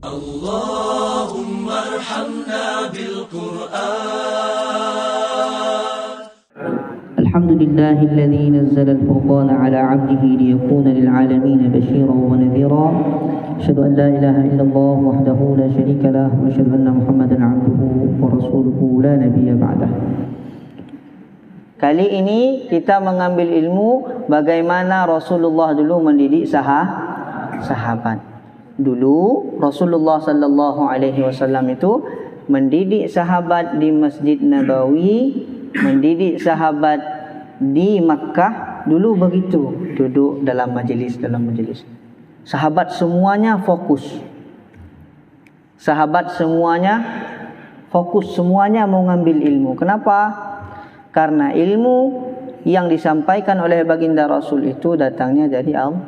اللهم ارحمنا بالقرآن. الحمد لله الذي نزل الفرقان على عبده ليكون للعالمين بشيرا ونذيرا. أشهد أن لا إله إلا الله وحده لا شريك له وأشهد أن محمدا عبده ورسوله لا نبي بعده. Kali ini kita mengambil ilmu bagaimana Rasulullah dulu mendidik sahabat. Dulu Rasulullah sallallahu alaihi wasallam itu mendidik sahabat di Masjid Nabawi, mendidik sahabat di Makkah. Dulu begitu, duduk dalam majlis. Sahabat semuanya fokus. Semuanya mau ngambil ilmu. Kenapa? Karena ilmu yang disampaikan oleh baginda Rasul itu datangnya dari Allah.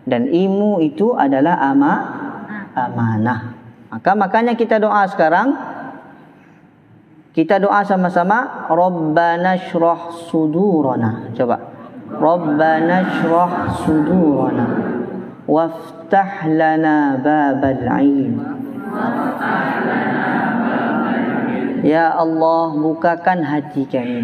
Dan ilmu itu adalah amanah. Makanya kita doa sekarang. Kita doa sama-sama. Rabbana shrah sudurana. Coba. Rabbana shrah sudurana. Waftah lana babal ilm. Ya Allah, bukakan hati kami.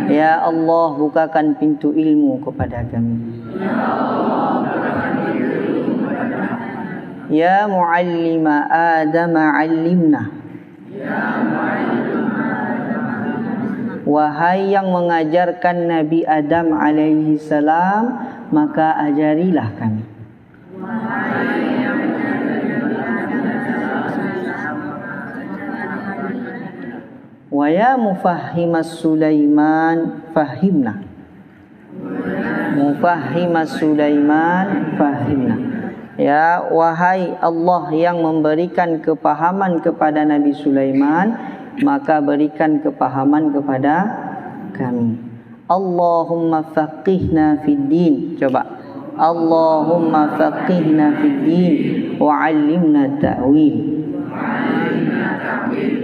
Ya Allah, bukakan pintu ilmu kepada kami. Ya muallima Adam, 'allimna. Wahai yang mengajarkan Nabi Adam alaihi salam, maka ajarilah kami. Wa ya mufahhimas Sulaiman fahimna. Ya wahai Allah yang memberikan kepahaman kepada Nabi Sulaiman, maka berikan kepahaman kepada kami. Allahumma faqihna fid din. Coba. Allahumma faqihna fid din wa 'allimna ta'wil.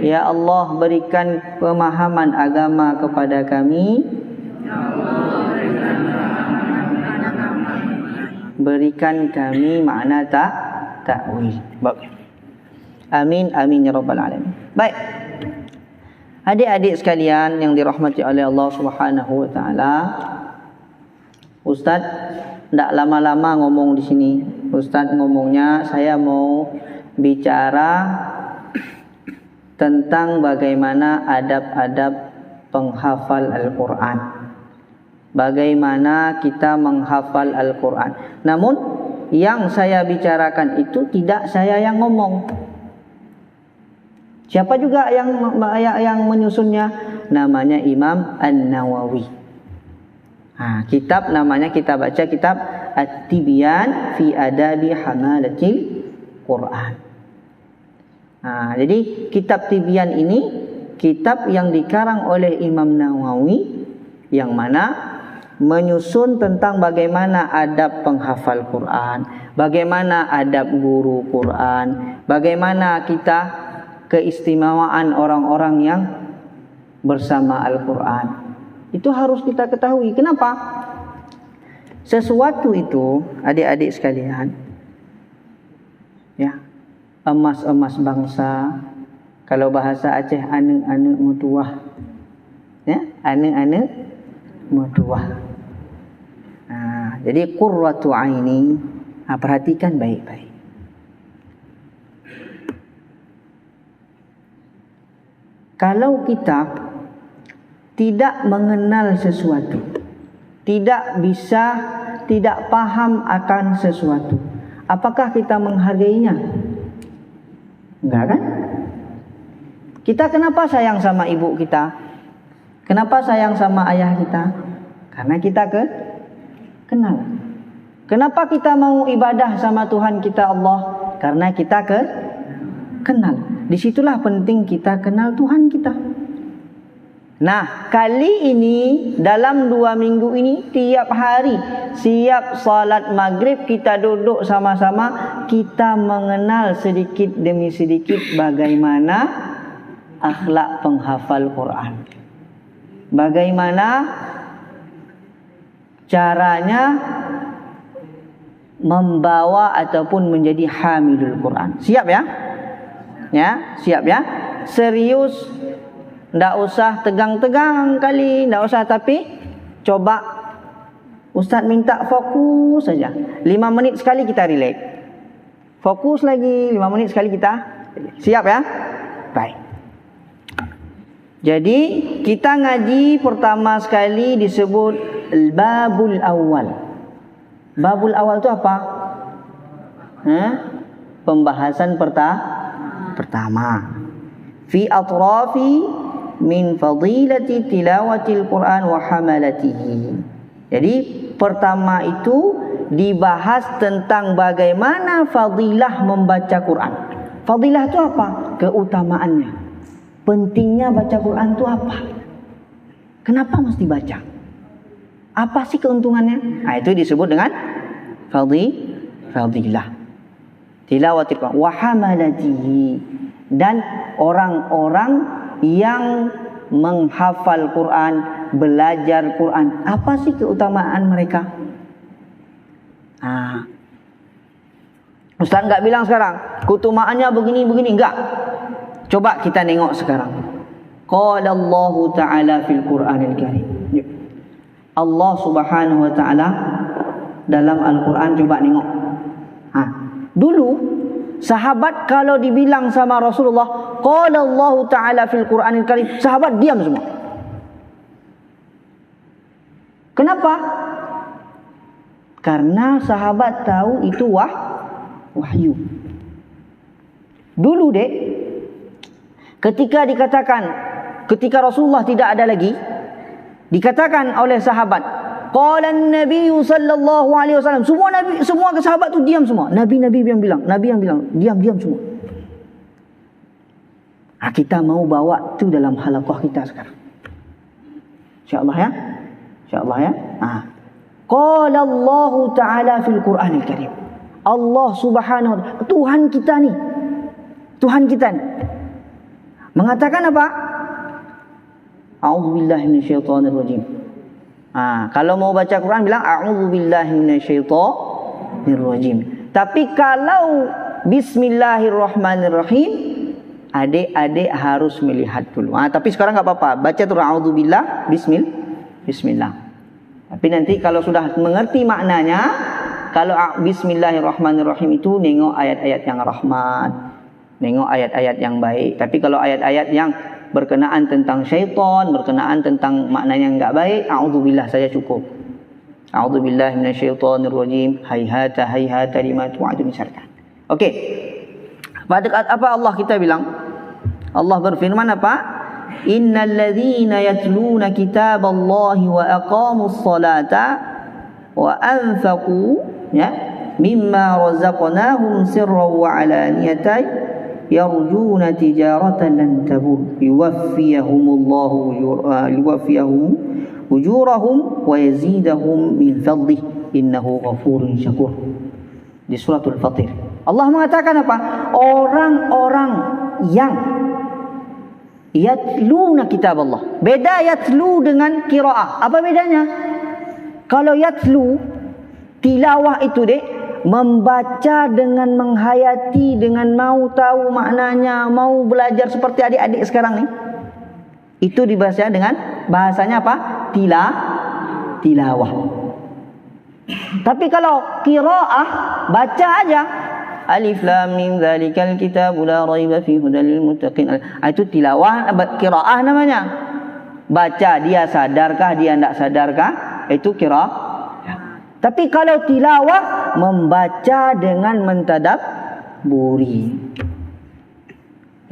Ya Allah, berikan pemahaman agama kepada kami. Berikan kami makna ta'wil. Amin amin ya rabbal alamin. Baik. Adik-adik sekalian yang dirahmati oleh Allah Subhanahu wa taala. Ustaz tidak lama-lama ngomong di sini. Ustaz ngomongnya saya mau bicara tentang bagaimana adab-adab penghafal Al-Quran. Bagaimana kita menghafal Al-Quran. Namun yang saya bicarakan itu tidak saya yang ngomong. Siapa juga yang menyusunnya? Namanya Imam An-Nawawi. Kitab namanya, kita baca kitab At-Tibyan fi Adabi Hamalatil Quran. Jadi kitab Tibyan ini kitab yang dikarang oleh Imam Nawawi, yang mana menyusun tentang bagaimana adab penghafal Quran, bagaimana adab guru Quran, bagaimana kita keistimewaan orang-orang yang bersama Al-Quran. Itu harus kita ketahui. Kenapa? Sesuatu itu, adik-adik sekalian, ya, emas-emas bangsa. Kalau bahasa Aceh, ane-ane mutuah. Ya, ane-ane mutuah. Jadi qurratu aini, perhatikan baik-baik. Kalau kita tidak mengenal sesuatu, tidak paham akan sesuatu, apakah kita menghargainya? Enggak kan? Kita kenapa sayang sama ibu kita? Kenapa sayang sama ayah kita? Karena kita kenal. Kenapa kita mau ibadah sama Tuhan kita Allah? Karena kita kenal. Disitulah penting kita kenal Tuhan kita. Nah, kali ini dalam 2 minggu ini tiap hari siap salat maghrib kita duduk sama-sama, kita mengenal sedikit demi sedikit bagaimana akhlak penghafal Quran. Bagaimana caranya membawa ataupun menjadi hamilul Quran. Siap ya? Ya, siap ya? Serius, ndak usah tegang-tegang kali, ndak usah, tapi coba Ustaz minta fokus saja. 5 menit sekali kita relax. Fokus lagi 5 menit sekali kita. Siap ya? Baik. Jadi kita ngaji pertama sekali disebut babul awal. Babul awal itu apa? Pembahasan pertama. Fi atrafi min fadilati tilawatil Quran wa hamalatihi. Jadi pertama itu dibahas tentang bagaimana fadilah membaca Quran. Fadilah itu apa? Keutamaannya. Pentingnya baca Quran itu apa? Kenapa mesti baca? Apa sih keuntungannya? Nah, itu disebut dengan fadilah. Tilawatil Quran wa hamalatihi, dan orang-orang yang menghafal Quran, belajar Quran. Apa sih keutamaan mereka? Ustaz enggak bilang sekarang keutamaannya begini-begini, enggak. Coba kita nengok sekarang. Qala Allah Ta'ala fil Qur'anil Karim. Allah Subhanahu wa Ta'ala dalam Al-Quran, coba nengok. Dulu sahabat kalau dibilang sama Rasulullah Qala Allah Ta'ala fil Qur'anil Karim, sahabat diam semua. Kenapa? Karena sahabat tahu itu wahyu. Dulu dek, ketika Rasulullah tidak ada lagi, dikatakan oleh sahabat, qala an-nabiy sallallahu alaihi wasallam. Semua sahabat tu diam semua. Nabi yang bilang, diam semua. Kita mau bawa tu dalam halaqah kita sekarang. Insyaallah ya. Qala Allah Ta'ala fil Qur'anil Karim. Allah Subhanahu wa Ta'ala, Tuhan kita ni mengatakan apa? A'udzubillahi minasyaitonirrajim. Kalau mau baca Quran bilang a'udzubillahi minasyaitonirrajim. Tapi kalau bismillahirrahmanirrahim, adik-adik harus melihat dulu. Tapi sekarang enggak apa-apa, baca tu a'udzubillah, bismillah. Tapi nanti kalau sudah mengerti maknanya, kalau bismillahirrahmanirrahim itu nengok ayat-ayat yang rahmat, nengok ayat-ayat yang baik. Tapi kalau ayat-ayat yang berkenaan tentang syaitan, berkenaan tentang makna yang enggak baik, a'udzubillah saja cukup. A'udzubillahi minasyaitonirrajim. Hayhata lima tu'adu, misalkan. Okey. Pada apa Allah kita bilang? Allah berfirman apa? Innal ladzina yatluna kitaballahi wa aqamus salata wa anfaqu mimma razaqnahum sirran wa alaniyatan yarjuna tijaratan lan tabur yuwaffiyahum ujurahum wa yazidahum min fadlih innahu ghafurun syakur. Di suratul Fatir Allah mengatakan apa? Orang-orang yang yatluna kitab Allah. Beda yatlu dengan qiraah. Apa bedanya? Kalau yatlu, tilawah itu dek, membaca dengan menghayati, dengan mau tahu maknanya, mau belajar seperti adik-adik sekarang ni. Itu dibaca dengan bahasanya apa? Tilawah. Tapi kalau qiraah, baca aja. Alif lam mim zalikal kitabu la raiba fihi hudal lil muttaqin. Itu tilawah, qiraah namanya. Baca, dia sadarkah, dia tidak sadarkah? Itu qiraah. Tapi kalau tilawah, membaca dengan mentadabburi.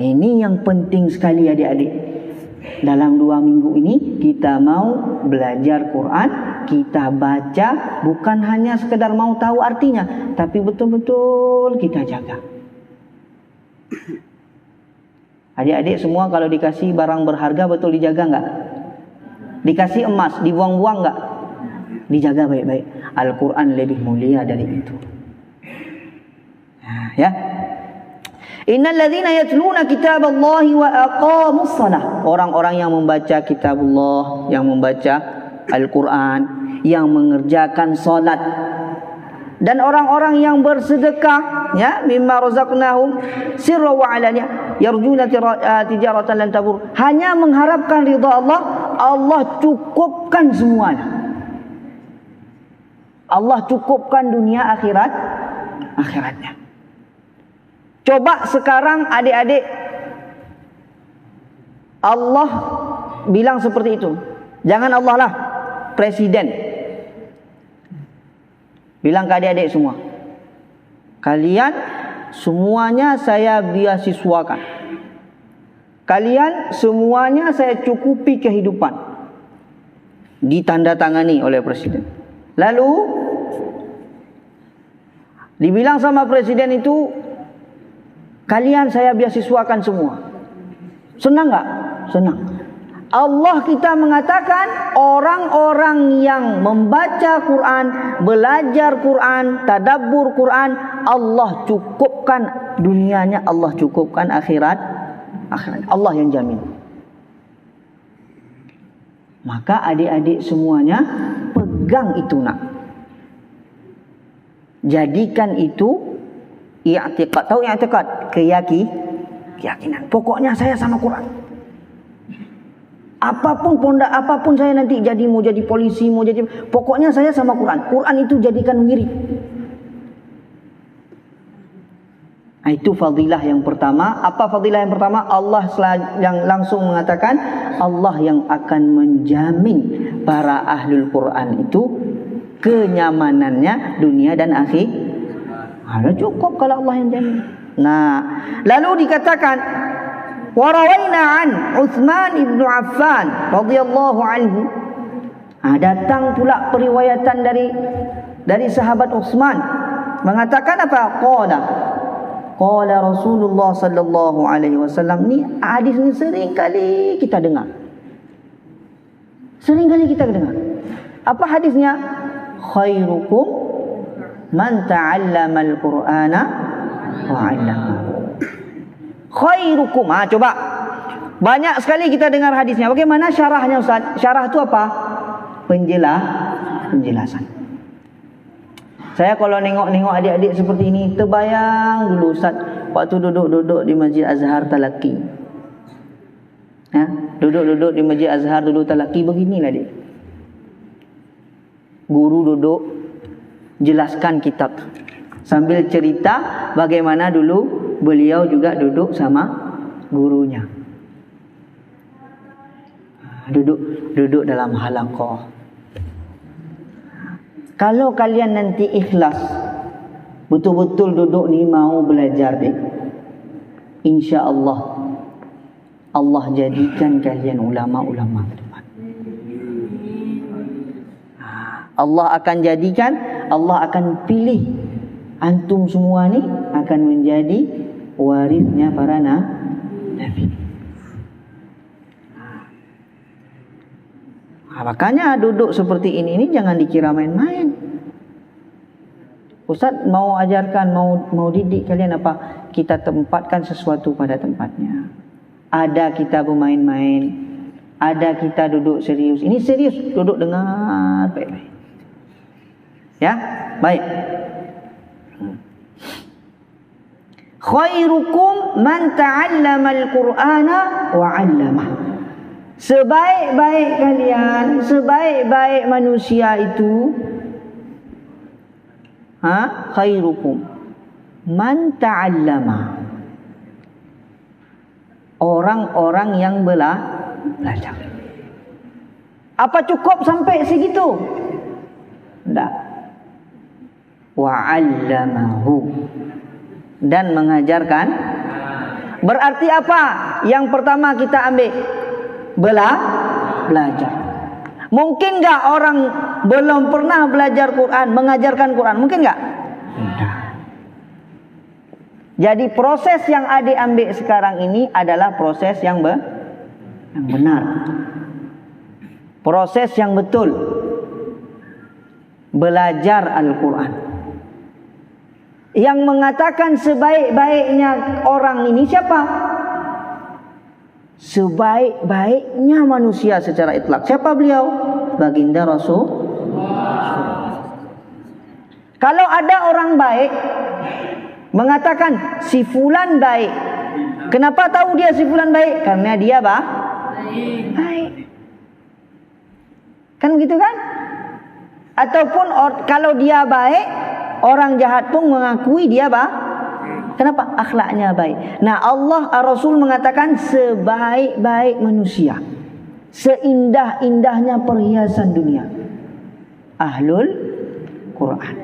Ini yang penting sekali adik-adik. Dalam 2 minggu ini kita mau belajar Quran, kita baca, bukan hanya sekedar mau tahu artinya, tapi betul-betul kita jaga. Adik-adik semua kalau dikasih barang berharga betul dijaga enggak? Dikasih emas, dibuang-buang enggak? Dijaga baik-baik. Al-Quran lebih mulia dari itu. Ya. Innal ladzina yatluna kitaballahi wa aqamus shalah. Orang-orang yang membaca kitabullah, yang membaca Al-Quran, yang mengerjakan salat. dan orang-orang yang bersedekah ya mimma razaqnahum sirra wa alaniya yarjuna tijaratan lan tabur, hanya mengharapkan ridha Allah, Allah cukupkan semuanya. Allah cukupkan dunia akhiratnya. Coba sekarang adik-adik, Allah bilang seperti itu. Jangan Allah lah, presiden bilang ke adik-adik semua, kalian semuanya saya beasiswakan, kalian semuanya saya cukupi kehidupan, ditandatangani oleh presiden. Lalu dibilang sama presiden itu, kalian saya beasiswakan semua. Senang gak? Senang. Allah kita mengatakan orang-orang yang membaca Quran, belajar Quran, tadabbur Quran, Allah cukupkan dunianya, Allah cukupkan akhirat. Allah yang jamin. Maka adik-adik semuanya pegang itu nak. Jadikan itu i'tiqad. Tahu i'tiqad? Keyakinan. Pokoknya saya sama Quran. Apapun saya nanti jadi, mau jadi polisi, mau jadi, pokoknya saya sama Quran. Quran itu jadikan wirid. Itu fadilah yang pertama. Apa fadilah yang pertama? Allah yang langsung mengatakan, Allah yang akan menjamin para ahlul Quran itu kenyamanannya dunia dan akhir. Ada cukup kalau Allah yang jamin. Nah, lalu dikatakan warawaina an Utsman ibn Affan radhiyallahu anhu. Datang pula periwayatan dari sahabat Utsman mengatakan apa? Qala Rasulullah sallallahu alaihi wasallam. Ni hadis ni sering kali kita dengar. Apa hadisnya? Khairukum man ta'allama al-Qur'ana wa 'allamahu. Khairukum. Coba. Banyak sekali kita dengar hadisnya. Bagaimana syarahnya Ustaz? Syarah itu apa? Penjelasan. Saya kalau nengok adik-adik seperti ini, terbayang dulu Ustaz waktu duduk di Masjid Azhar Talaki. Duduk di Masjid Azhar dulu Talaki, beginilah dia. Guru duduk jelaskan kitab sambil cerita bagaimana dulu beliau juga duduk sama gurunya. Duduk dalam halaqah. Kalau kalian nanti ikhlas, betul-betul duduk ni mau belajar deh, insya-Allah Allah jadikan kalian ulama-ulama ke depan. Allah akan jadikan, Allah akan pilih antum semua ni akan menjadi warisnya para nabi. Makanya duduk seperti ini jangan dikira main-main. Ustaz mau ajarkan, mau didik kalian apa? Kita tempatkan sesuatu pada tempatnya. Ada kita bermain-main, ada kita duduk serius. Ini serius, duduk dengar baik-baik. Ya, baik. Khairukum man ta'allama al-Qur'ana wa 'allamahu. Sebaik-baik kalian, sebaik-baik manusia itu, khairukum man ta'allama. Orang-orang yang belajar. Apa cukup sampai segitu? Tidak. Wa 'allamahu, dan mengajarkan. Berarti apa? Yang pertama kita ambil belajar. Mungkin enggak orang belum pernah belajar Quran mengajarkan Quran? Mungkin enggak? Tidak. Jadi proses yang adik ambil sekarang ini adalah proses yang benar. Proses yang betul. Belajar Al-Quran. Yang mengatakan sebaik-baiknya orang ini siapa? Sebaik-baiknya manusia secara itlak. Siapa beliau? Baginda Rasul. Kalau ada orang baik mengatakan si fulan baik. Kenapa tahu dia si fulan baik? Karena dia baik. Kan begitu kan? Ataupun kalau dia baik, orang jahat pun mengakui dia kenapa? Akhlaknya baik. Nah, Allah Rasul mengatakan sebaik-baik manusia, seindah-indahnya perhiasan dunia, ahlul Quran.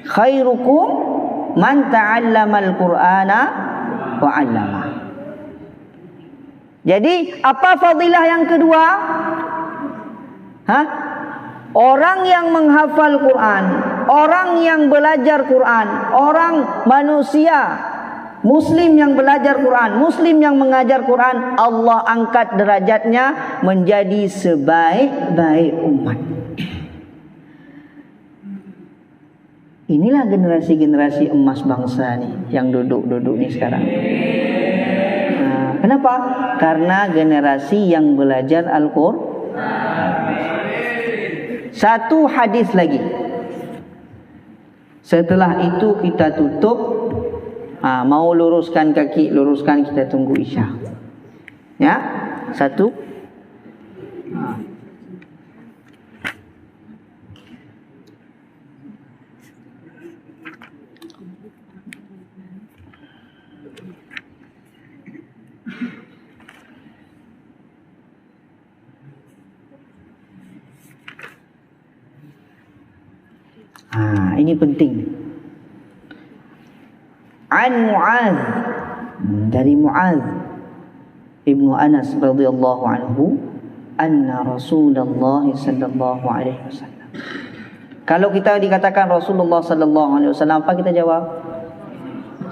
Khairukum man ta'allamal Qur'ana wa 'allama. Jadi, apa fadilah yang kedua? Orang yang menghafal Quran, orang yang belajar Quran, orang manusia Muslim yang belajar Quran, Muslim yang mengajar Quran, Allah angkat derajatnya menjadi sebaik-baik umat. Inilah generasi-generasi emas bangsa nih yang duduk-duduk nih sekarang. Nah, kenapa? Karena generasi yang belajar Al-Quran. Satu hadis lagi. Setelah itu kita tutup. Mau luruskan kaki, luruskan, kita tunggu Isya. Ya, satu. Ini penting. An Mu'adz, dari Mu'adz Ibnu Anas radhiyallahu anhu, anna Rasulullah sallallahu alaihi wasallam. Kalau kita dikatakan Rasulullah sallallahu alaihi wasallam, apa kita jawab?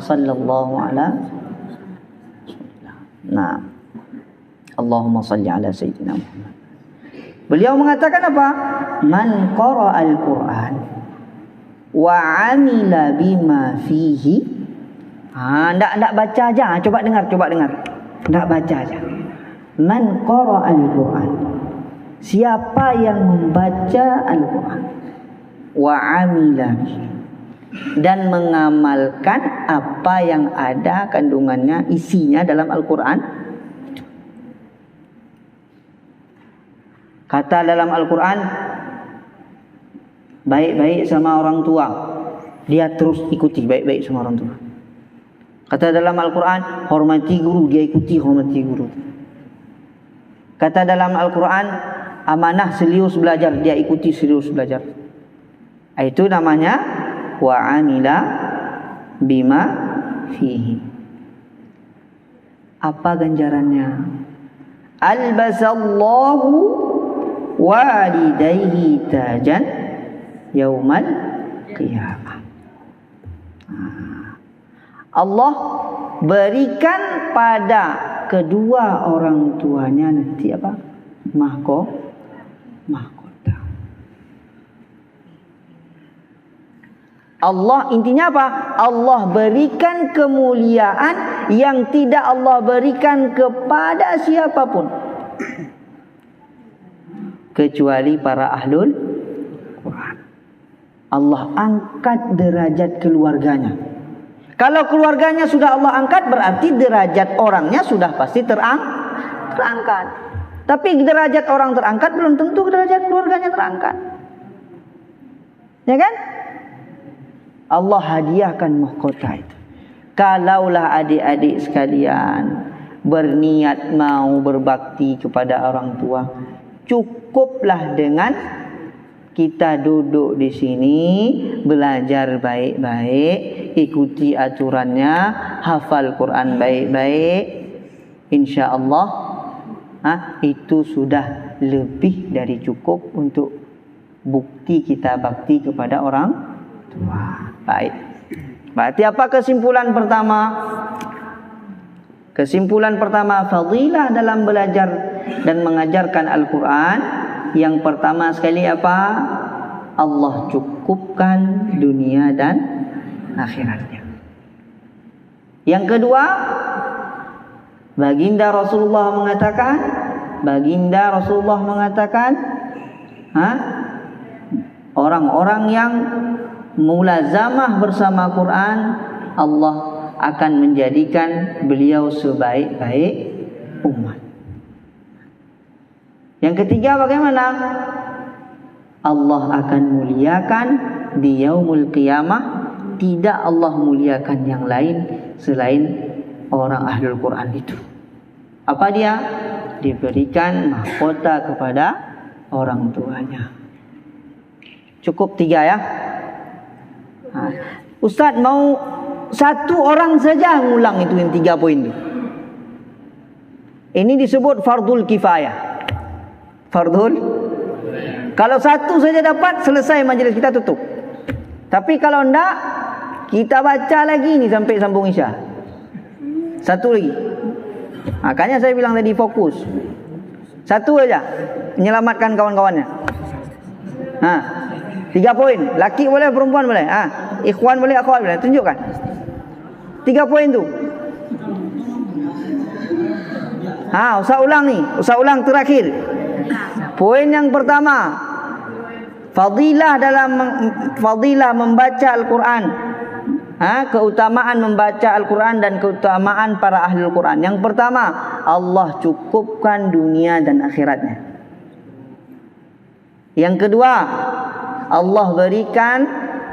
Sallallahu alaihi wasallam. Nah, Allahumma salli ala sayyidina Muhammad. Beliau mengatakan apa? Man qara'al Qur'an wa 'amila bima fihi. Enggak baca aja, coba dengar. Enggak baca aja. Man qara'al Qur'an. Siapa yang membaca Al-Qur'an wa 'amila bihi, dan mengamalkan apa yang ada kandungannya, isinya dalam Al-Qur'an. Kata dalam Al-Quran, baik-baik sama orang tua, dia terus ikuti baik-baik sama orang tua. Kata dalam Al-Quran, hormati guru, dia ikuti hormati guru. Kata dalam Al-Quran, amanah serius belajar, dia ikuti serius belajar. Itu namanya wa amila bima fihi. Apa ganjarannya? Albasallahu walidayhi tajan yaumal qiyamah. Allah berikan pada kedua orang tuanya nanti apa? Mahkota. Allah intinya apa? Allah berikan kemuliaan yang tidak Allah berikan kepada siapapun kecuali para ahlul Quran. Allah angkat derajat keluarganya. Kalau keluarganya sudah Allah angkat, berarti derajat orangnya sudah pasti terangkat. Tapi derajat orang terangkat belum tentu derajat keluarganya terangkat. Ya kan? Allah hadiahkan mahkota itu. Kalaulah adik-adik sekalian berniat mau berbakti kepada orang tua, cukuplah dengan kita duduk di sini, belajar baik-baik, ikuti aturannya, hafal Quran baik-baik. Insya Allah, itu sudah lebih dari cukup untuk bukti kita bakti kepada orang tua. Baik. Berarti apa kesimpulan pertama? Kesimpulan pertama, fadilah dalam belajar dan mengajarkan Al-Quran. Yang pertama sekali apa? Allah cukupkan dunia dan akhiratnya. Yang kedua, Baginda Rasulullah mengatakan, orang-orang yang mulazamah bersama Quran, Allah akan menjadikan beliau sebaik-baik umat. Yang ketiga bagaimana? Allah akan muliakan di yaumul qiyamah. Tidak Allah muliakan yang lain selain orang ahlul Quran itu. Apa dia? Diberikan mahkota kepada orang tuanya. Cukup 3 ya. Ustaz mau satu orang saja ngulang itu yang 3 poin itu. Ini disebut fardul kifayah. Fardul. Kalau satu saja dapat, selesai majlis kita tutup. Tapi kalau enggak, kita baca lagi ni sampai sambung Isya. Satu lagi. Makanya saya bilang tadi fokus. Satu aja menyelamatkan kawan-kawannya. 3 poin. Laki boleh, perempuan boleh. Ikhwan boleh, akhwat boleh. Tunjukkan. 3 poin tu. Usah ulang ni. Usah ulang terakhir. Poin yang pertama, fadilah membaca Al-Quran. Keutamaan membaca Al-Quran dan keutamaan para ahli Al-Quran. Yang pertama, Allah cukupkan dunia dan akhiratnya. Yang kedua, Allah berikan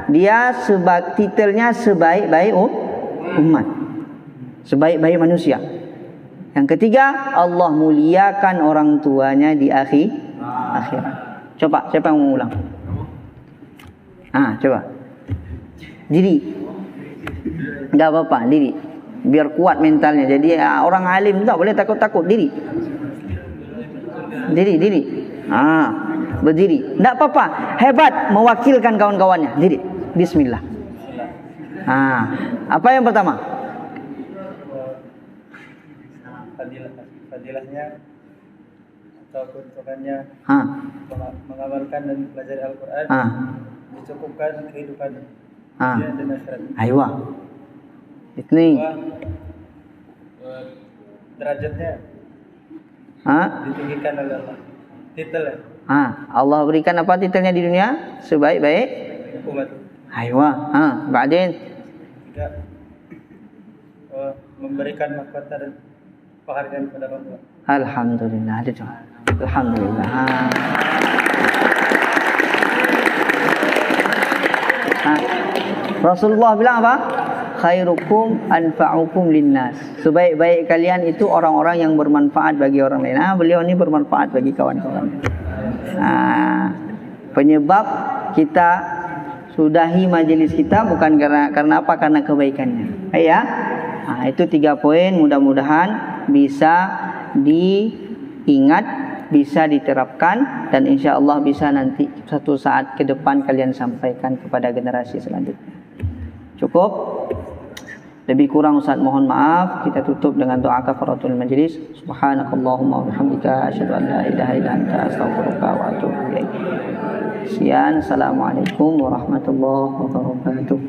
dia titelnya sebaik-baik umat, sebaik-baik manusia. Yang ketiga, Allah muliakan orang tuanya di akhirat. Coba, siapa yang mau ulang? Coba. Diri. Enggak apa-apa, diri. Biar kuat mentalnya. Jadi orang alim tak boleh takut-takut. Diri. Berdiri. Enggak apa-apa. Hebat mewakilkan kawan-kawannya. Diri. Bismillah. Apa yang pertama? Fadilahnya atau keuntungannya mengamalkan dan belajar Al-Quran, dicukupkan kehidupan dunia dan akhirat. Aywa. Ini. Derajatnya ditinggikan oleh Allah. Titelnya. Allah berikan apa titelnya di dunia? Sebaik-baik umat. Aywa. Ba'din. Tiga, memberikan mahkota dan penghargaan kepada orang tua. Alhamdulillah. Alhamdulillah. Rasulullah bilang apa? Khairukum anfa'ukum linnas. Sebaik-baik kalian itu orang-orang yang bermanfaat bagi orang lain. Beliau ni bermanfaat bagi kawan-kawan. Penyebab kita sudahi majlis kita bukan karena apa? Karena kebaikannya. Itu 3 poin, mudah-mudahan bisa diingat, bisa diterapkan, dan insya Allah bisa nanti satu saat ke depan kalian sampaikan kepada generasi selanjutnya. Cukup? Lebih kurang Ustaz mohon maaf. Kita tutup dengan doa kafaratul majlis. Subhanakallahumma wa bihamdika asyhadu an la ilaha illa anta astaghfiruka wa atubu ilaik. Sekian, assalamualaikum warahmatullahi wabarakatuh.